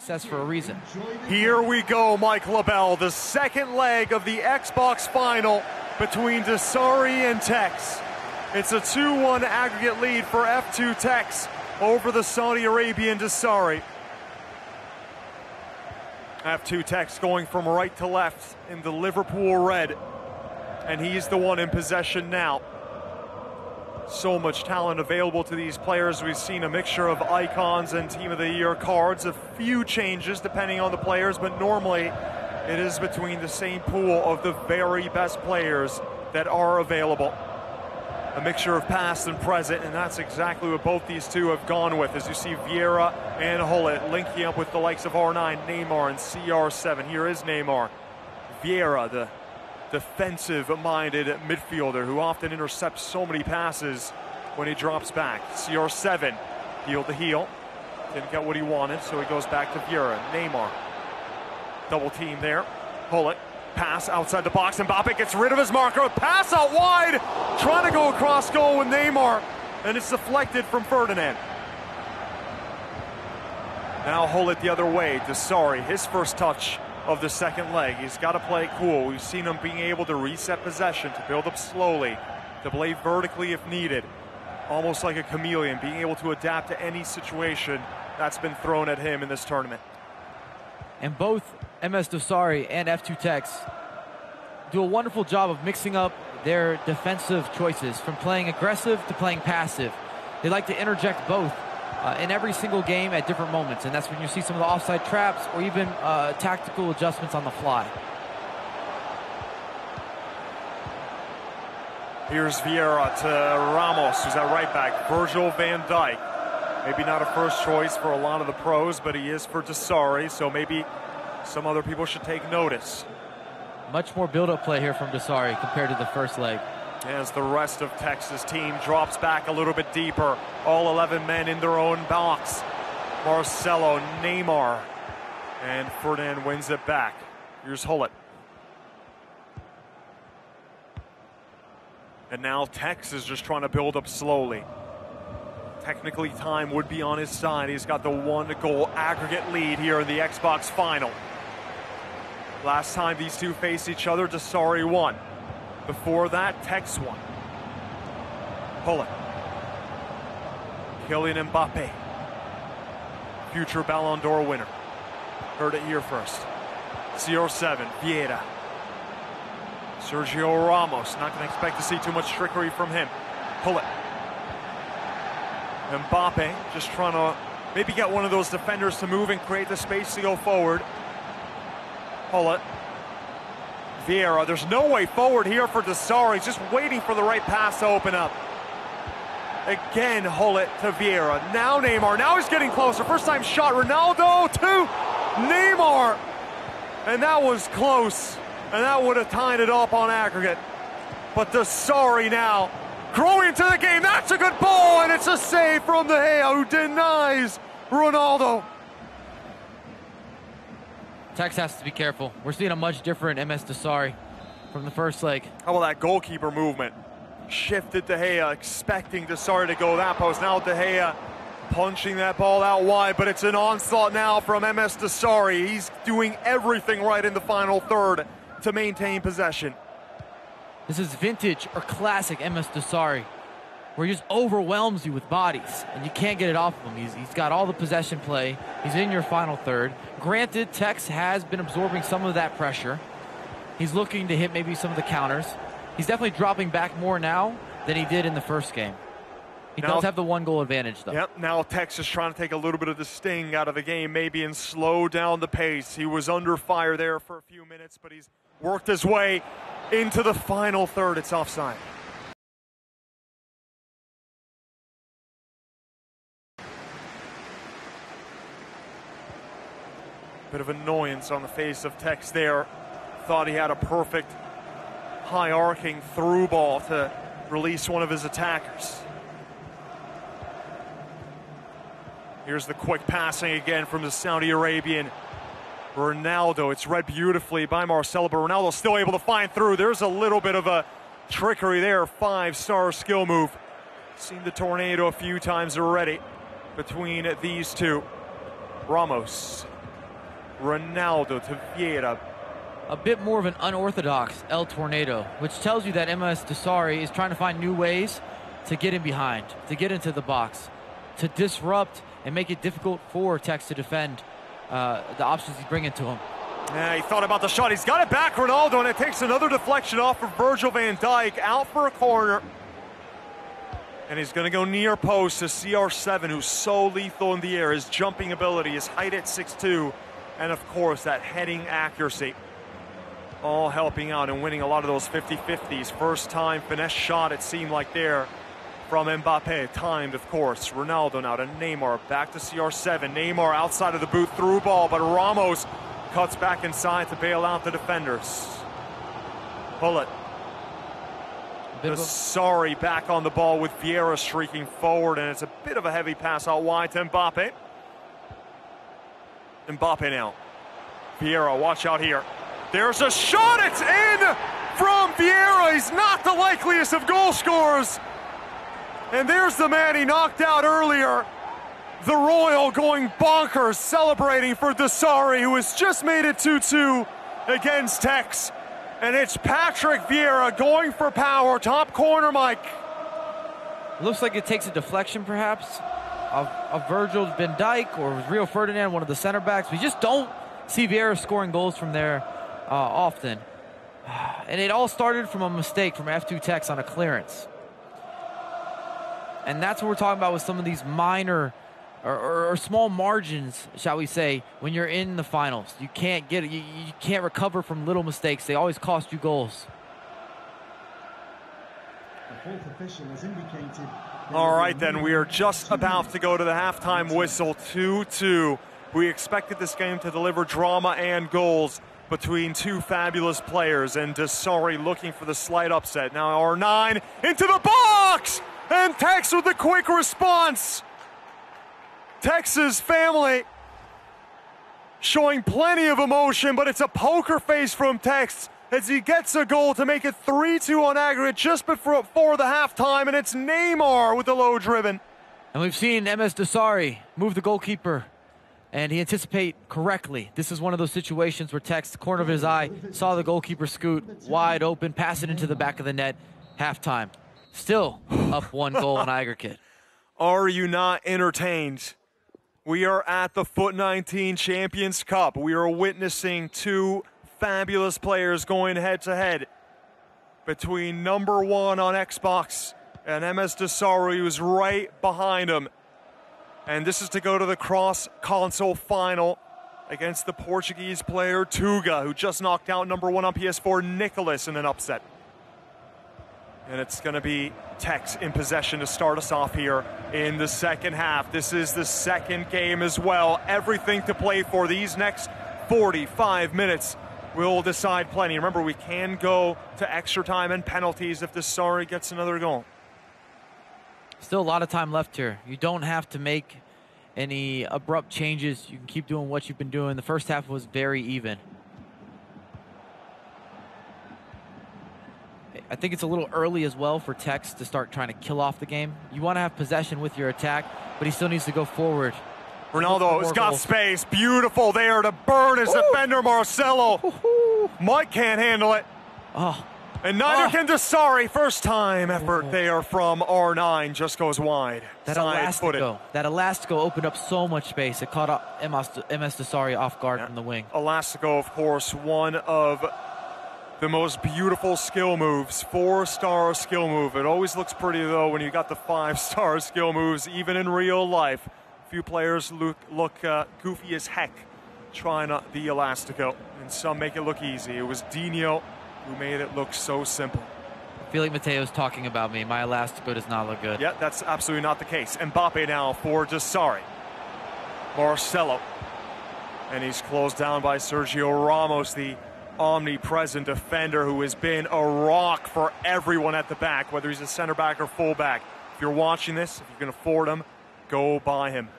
success for a reason. Here we go, Mike LaBelle, the second leg of the Xbox final between Dossary and tekkz. It's a 2-1 aggregate lead for f2tekkz over the Saudi Arabian Dossary. f2tekkz going from right to left in the Liverpool red, and he's the one in possession now. So much talent available to these players. We've seen a mixture of icons and Team of the Year cards, a few changes depending on the players, but normally it is between the same pool of the very best players that are available. A mixture of past and present, and that's exactly what both these two have gone with, as you see Vieira and Hullet linking up with the likes of R9, Neymar, and CR7. Here is Neymar. Vieira, the defensive-minded midfielder who often intercepts so many passes when he drops back. CR7 heel to heel. Didn't get what he wanted, so he goes back to Vieira. Neymar. Double team there. Hullet. Pass outside the box. Mbappe gets rid of his marker. Pass out wide. Trying to go across goal with Neymar. And it's deflected from Ferdinand. Now Hullet the other way. Dossary, his first touch of the second leg. He's got to play cool. We've seen him being able to reset possession, to build up slowly, to play vertically if needed. Almost like a chameleon, being able to adapt to any situation that's been thrown at him in this tournament. And both msdossary and f2tekkz do a wonderful job of mixing up their defensive choices, from playing aggressive to playing passive. They like to interject both in every single game at different moments, and that's when you see some of the offside traps or even tactical adjustments on the fly. Here's Vieira to Ramos, who's at right back. Virgil van Dijk. Maybe not a first choice for a lot of the pros, but he is for Dossary, so maybe some other people should take notice. Much more build-up play here from Dossary compared to the first leg. As the rest of tekkz's team drops back a little bit deeper. All 11 men in their own box. Marcelo, Neymar, and Ferdinand wins it back. Here's Hullet. And now tekkz is just trying to build up slowly. Technically, time would be on his side. He's got the 1-goal aggregate lead here in the Xbox final. Last time these two faced each other, Dossary won. Before that, tekkz won. Hullet. Kylian Mbappe. Future Ballon d'Or winner. Heard it here first. CR7, Vieira. Sergio Ramos. Not going to expect to see too much trickery from him. Hullet. Mbappe just trying to maybe get one of those defenders to move and create the space to go forward. Hullet. Vieira, there's no way forward here for Dossary. He's just waiting for the right pass to open up. Again, Hullet to Vieira. Now Neymar. Now he's getting closer. First time shot. Ronaldo to Neymar. And that was close. And that would have tied it up on aggregate. But Dossary now growing into the game. That's a good ball. And it's a save from De Gea, who denies Ronaldo. tekkz has to be careful. We're seeing a much different msdossary from the first leg. How about that goalkeeper movement? Shifted De Gea, expecting Dossary to go that post. Now De Gea punching that ball out wide, but it's an onslaught now from msdossary. He's doing everything right in the final third to maintain possession. This is vintage or classic msdossary, where he just overwhelms you with bodies, and you can't get it off of him. He's got all the possession play. He's in your final third. Granted, tekkz has been absorbing some of that pressure. He's looking to hit maybe some of the counters. He's definitely dropping back more now than he did in the first game. He does have the 1-goal advantage, though. Yep, now tekkz is trying to take a little bit of the sting out of the game, maybe, and slow down the pace. He was under fire there for a few minutes, but he's worked his way into the final third. It's offside. Bit of annoyance on the face of tekkz there. Thought he had a perfect high arcing through ball to release one of his attackers. Here's the quick passing again from the Saudi Arabian Ronaldo. It's read beautifully by Marcelo, but Ronaldo's still able to find through. There's a little bit of a trickery there. 5-star skill move. Seen the tornado a few times already between these two. Ramos Ronaldo to Vieira. A bit more of an unorthodox El Tornado, which tells you that msdossary is trying to find new ways to get in behind, to get into the box, to disrupt and make it difficult for tekkz to defend the options he's bringing to him. Yeah, he thought about the shot. He's got it back, Ronaldo, and it takes another deflection off of Virgil van Dijk, out for a corner. And he's going to go near post to CR7, who's so lethal in the air. His jumping ability, his height at 6'2", and of course that heading accuracy. All helping out and winning a lot of those 50-50s. First time finesse shot, it seemed like there from Mbappe. Timed, of course. Ronaldo now to Neymar. Back to CR7. Neymar outside of the boot, through ball, but Ramos cuts back inside to bail out the defenders. Bullet. Sorry, back on the ball with Vieira streaking forward, and it's a bit of a heavy pass out wide to Mbappe. Mbappe now. Vieira, watch out here. There's a shot, it's in from Vieira. He's not the likeliest of goal scorers. And there's the man he knocked out earlier. The Royal going bonkers, celebrating for Dossary, who has just made it 2-2 against tekkz. And it's Patrick Vieira going for power, top corner, Mike. Looks like it takes a deflection, perhaps, of Virgil van Dijk or Rio Ferdinand, one of the center backs. We just don't see Vieira scoring goals from there often. And it all started from a mistake from f2tekkz on a clearance. And that's what we're talking about with some of these minor or small margins, shall we say, when you're in the finals. You can't get it. You can't recover from little mistakes. They always cost you goals. The fourth official has indicated. All right, then, we are just about to go to the halftime whistle, 2-2. We expected this game to deliver drama and goals between two fabulous players, and Dossary looking for the slight upset. Now R9 into the box, and tekkz with a quick response. tekkz's family showing plenty of emotion, but it's a poker face from tekkz as he gets a goal to make it 3-2 on aggregate just before the halftime, and it's Neymar with the low driven. And we've seen msdossary move the goalkeeper, and he anticipate correctly. This is one of those situations where tekkz, the corner of his eye, saw the goalkeeper scoot wide open, pass it into the back of the net. Halftime. Still up 1 goal on aggregate. Are you not entertained? We are at the Foot19 Champions Cup. We are witnessing two fabulous players going head-to-head between number 1 on Xbox and msdossary, who's right behind him. And this is to go to the cross-console final against the Portuguese player Tuga, who just knocked out number 1 on PS4, Nicholas, in an upset. And it's going to be tekkz in possession to start us off here in the second half. This is the second game as well. Everything to play for. These next 45 minutes will decide plenty. Remember, we can go to extra time and penalties if Dossary gets another goal. Still a lot of time left here. You don't have to make any abrupt changes. You can keep doing what you've been doing. The first half was very even. I think it's a little early as well for tekkz to start trying to kill off the game. You want to have possession with your attack, but he still needs to go forward. Ronaldo's got space. Beautiful there to burn his defender, Marcelo. Mike can't handle it. Oh. And neither can Dossary. First time effort there from R9. Just goes wide. That Elastico opened up so much space. It caught up msdossary off guard from the wing. Elastico, of course, one of the most beautiful skill moves. 4-star skill move. It always looks pretty, though, when you got the 5-star skill moves, even in real life. A few players look goofy as heck trying the Elastico, and some make it look easy. It was Dino who made it look so simple. I feel like Mateo's talking about me. My Elastico does not look good. Yeah, that's absolutely not the case. Mbappe now for Dossary. Marcelo. And he's closed down by Sergio Ramos, the omnipresent defender who has been a rock for everyone at the back, whether he's a center back or full back. If you're watching this, if you can afford him, go buy him.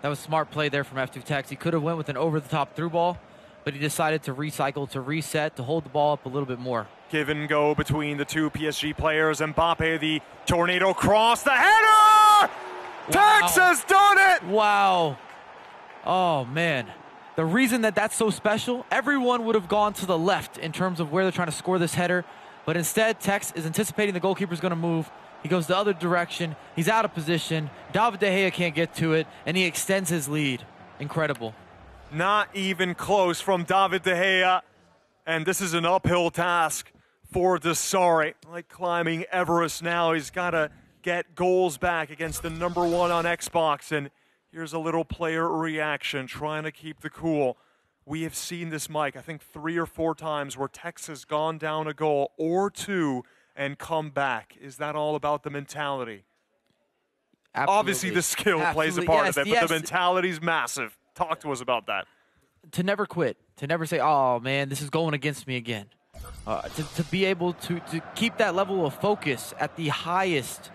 That was smart play there from f2tekkz. He could have went with an over-the-top through ball, but he decided to recycle, to reset, to hold the ball up a little bit more. Give and go between the two PSG players. Mbappe, the tornado cross, the header! Wow. tekkz has done it! Wow. Oh, man. The reason that that's so special, everyone would have gone to the left in terms of where they're trying to score this header, but instead tekkz is anticipating the goalkeeper's going to move. He goes the other direction. He's out of position. David De Gea can't get to it, and he extends his lead. Incredible. Not even close from David De Gea, and this is an uphill task for Dossary. Like climbing Everest now, he's got to get goals back against the #1 on Xbox, and here's a little player reaction, trying to keep the cool. We have seen this, Mike, I think 3 or 4 times where tekkz has gone down a goal or 2 and come back. Is that all about the mentality? Absolutely. Obviously, the skill plays a part of it, but the mentality's massive. Talk to us about that. To never quit, to never say, oh, man, this is going against me again. To be able to keep that level of focus at the highest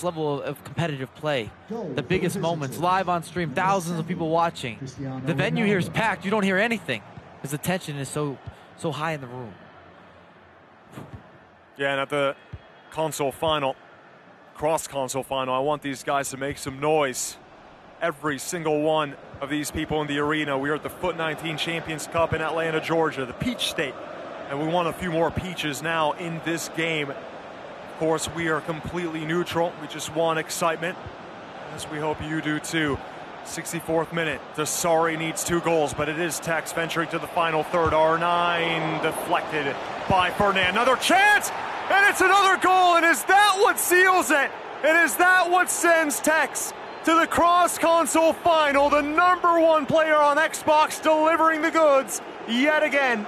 level of competitive play. The biggest moments, live on stream, thousands of people watching. The venue here is packed. You don't hear anything because the tension is so high in the room. Yeah, and at the console final, cross-console final, I want these guys to make some noise. Every single one of these people in the arena. We are at the Foot 19 Champions Cup in Atlanta, Georgia, the Peach State. And we want a few more peaches now in this game. Of course, we are completely neutral. We just want excitement, as we hope you do too. 64th minute, Dossary needs 2 goals, but it is tekkz venturing to the final third. R9 deflected by Ferdinand. Another chance, and it's another goal, and is that what seals it? And is that what sends tekkz to the cross-console final? The #1 player on Xbox delivering the goods yet again.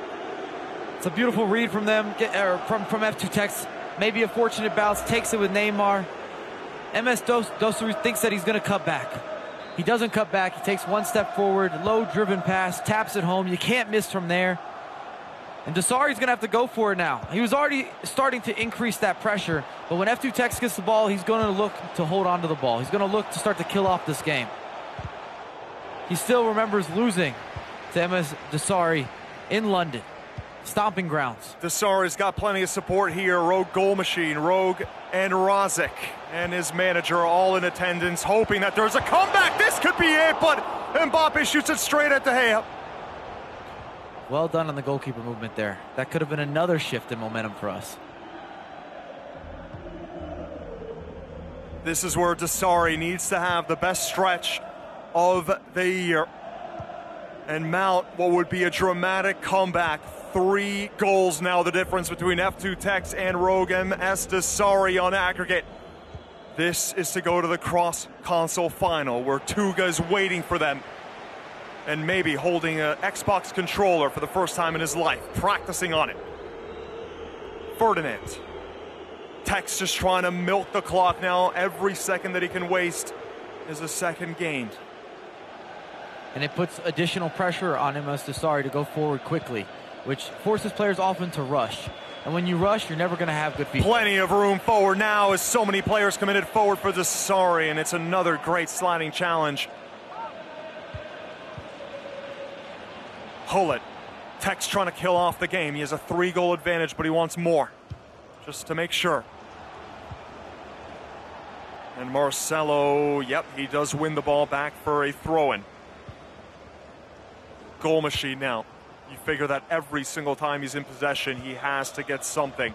It's a beautiful read from them, from f2tekkz. Maybe a fortunate bounce, takes it with Neymar. Dossary thinks that he's going to cut back. He doesn't cut back. He takes 1 step forward, low-driven pass, taps it home. You can't miss from there. And Dossary's going to have to go for it now. He was already starting to increase that pressure, but when f2tekkz gets the ball, he's going to look to hold on to the ball. He's going to look to start to kill off this game. He still remembers losing to msdossary in London. Stomping grounds. Dossary's got plenty of support here. Rogue Goal Machine, Rogue and Rozic and his manager are all in attendance, hoping that there's a comeback. This could be it, but Mbappe shoots it straight at De Gea. Well done on the goalkeeper movement there. That could have been another shift in momentum for us. This is where Dossary needs to have the best stretch of the year and mount what would be a dramatic comeback. 3 goals now, the difference between f2tekkz and Rogue msdossary on aggregate. This is to go to the cross-console final, where Tuga is waiting for them and maybe holding an Xbox controller for the first time in his life, practicing on it. Ferdinand. tekkz just trying to milk the clock now. Every second that he can waste is a second gained. And it puts additional pressure on msdossary to go forward quickly, which forces players often to rush. And when you rush, you're never going to have good feet. Plenty of room forward now as so many players committed forward for Dossary, and it's another great sliding challenge. Hullet. tekkz trying to kill off the game. He has a 3-goal advantage, but he wants more, just to make sure. And Marcelo, yep, he does win the ball back for a throw-in. Goal machine now. You figure that every single time he's in possession, he has to get something.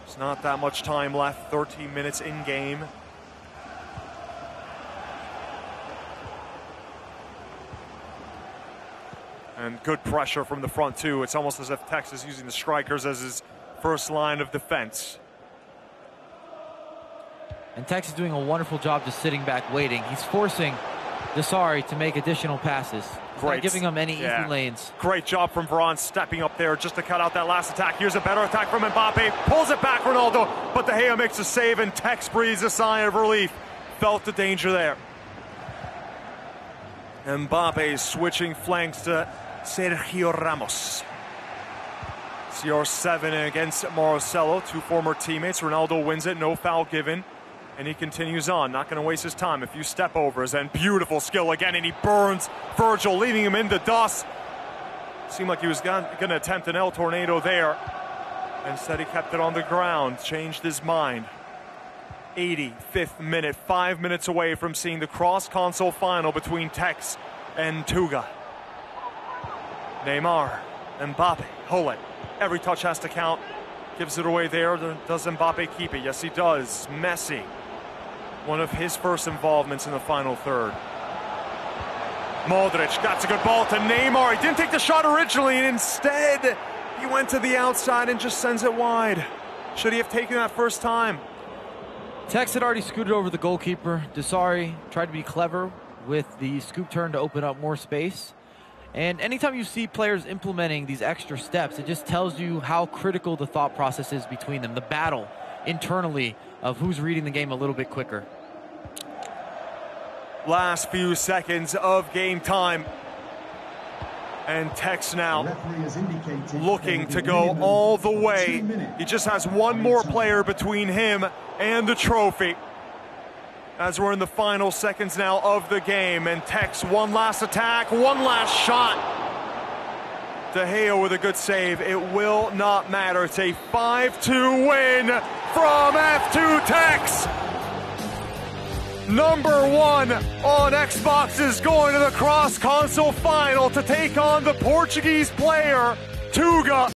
There's not that much time left, 13 minutes in game. And good pressure from the front, too. It's almost as if tekkz is using the strikers as his first line of defense. And tekkz is doing a wonderful job just sitting back, waiting. He's forcing Dossary to make additional passes. Not giving him any easy lanes. Great job from Varane stepping up there just to cut out that last attack. Here's a better attack from Mbappe. Pulls it back, Ronaldo. But De Gea makes a save, and tekkz breathes a sigh of relief. Felt the danger there. Mbappe switching flanks to Sergio Ramos. CR7 against Marcelo, 2 former teammates. Ronaldo wins it, no foul given. And he continues on, not going to waste his time. A few step overs and beautiful skill again, and he burns Virgil, leaving him in the dust. Seemed like he was going to attempt an El Tornado there. Instead, he kept it on the ground, changed his mind. 85th minute, 5 minutes away from seeing the cross-console final between tekkz and Tuga. Neymar, Mbappe, Holet. Every touch has to count. Gives it away there. Does Mbappe keep it? Yes, he does. Messi, one of his first involvements in the final third. Modric, that's a good ball to Neymar. He didn't take the shot originally, and instead he went to the outside and just sends it wide. Should he have taken that first time? Tekkz had already scooted over the goalkeeper. Dossary tried to be clever with the scoop turn to open up more space. And anytime you see players implementing these extra steps, it just tells you how critical the thought process is between them, the battle internally of who's reading the game a little bit quicker. Last few seconds of game time. And Tekkz now looking to go all the way. He just has one more player between him and the trophy. As we're in the final seconds now of the game, and Tekkz, one last attack, one last shot. De Gea with a good save. It will not matter. It's a 5-2 win from f2tekkz. Number one on Xbox is going to the cross-console final to take on the Portuguese player, Tuga.